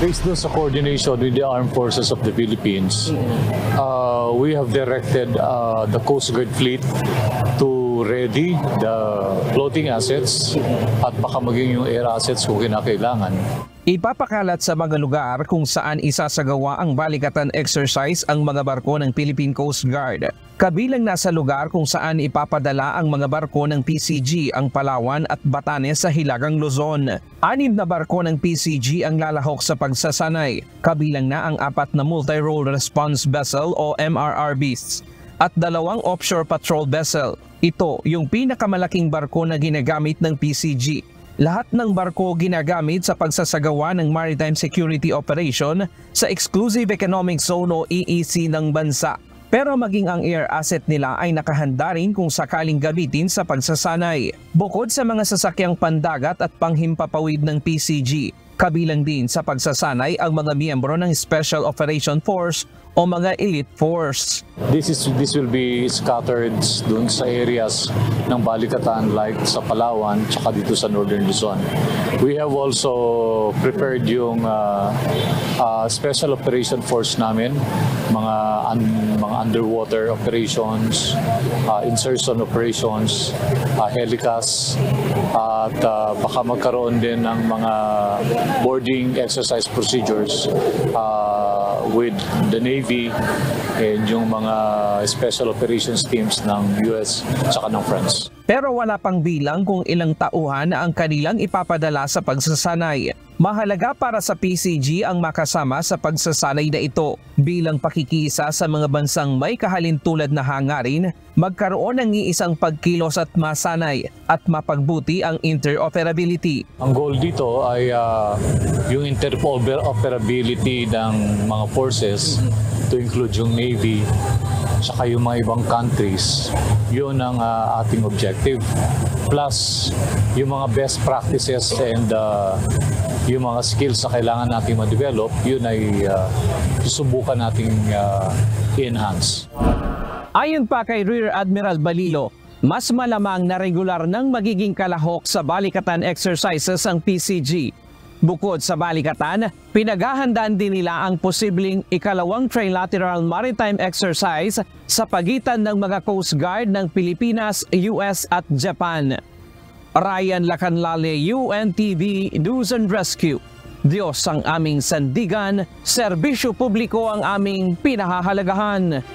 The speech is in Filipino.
Based dun sa coordination with the Armed Forces of the Philippines, we have directed the Coast Guard fleet to ready the floating assets at baka maging yung air assets kung kinakailangan. Ipapakalat sa mga lugar kung saan isasagawa ang balikatan exercise ang mga barko ng Philippine Coast Guard. Kabilang nasa lugar kung saan ipapadala ang mga barko ng PCG ang Palawan at Batanes sa Hilagang Luzon. 6 na barko ng PCG ang lalahok sa pagsasanay, kabilang na ang 4 na multi-role response vessel o MRRVs at 2 offshore patrol vessel. Ito yung pinakamalaking barko na ginagamit ng PCG. Lahat ng barko ginagamit sa pagsasagawa ng Maritime Security Operation sa Exclusive Economic Zone o EEZ ng bansa. Pero maging ang air asset nila ay nakahanda rin kung sakaling gamitin sa pagsasanay. Bukod sa mga sasakyang pandagat at panghimpapawid ng PCG, kabilang din sa pagsasanay ang mga miyembro ng Special Operation Force o mga elite force. This will be scattered dun sa areas ng balikatan like sa Palawan tsaka dito sa Northern Luzon. We have also prepared yung special operation force namin, mga underwater operations, insertion operations, helicas, at baka magkaroon din ng mga boarding exercise procedures with the Navy and yung mga special operations teams ng US at ng France. Pero wala pang bilang kung ilang tauhan na ang kanilang ipapadala sa pagsasanay. Mahalaga para sa PCG ang makasama sa pagsasanay na ito bilang pakikisa sa mga bansang may kahalintulad na hangarin, magkaroon ng iisang pagkilos at masanay at mapagbuti ang interoperability. Ang goal dito ay yung interoperability ng mga forces to include yung Navy saka yung mga ibang countries. Yun ang ating objective. Plus, yung mga best practices and yung mga skills na kailangan natin ma-develop, yun ay susubukan nating i-enhance. Ayon pa kay Rear Admiral Balilo, mas malamang na regular nang magiging kalahok sa balikatan exercises ang PCG. Bukod sa balikatan, pinaghahandaan din nila ang posibleng ikalawang trilateral maritime exercise sa pagitan ng mga Coast Guard ng Pilipinas, US at Japan. Ryan Lacanlale, UNTV News and Rescue. Diyos ang aming sandigan, serbisyo publiko ang aming pinahahalagahan.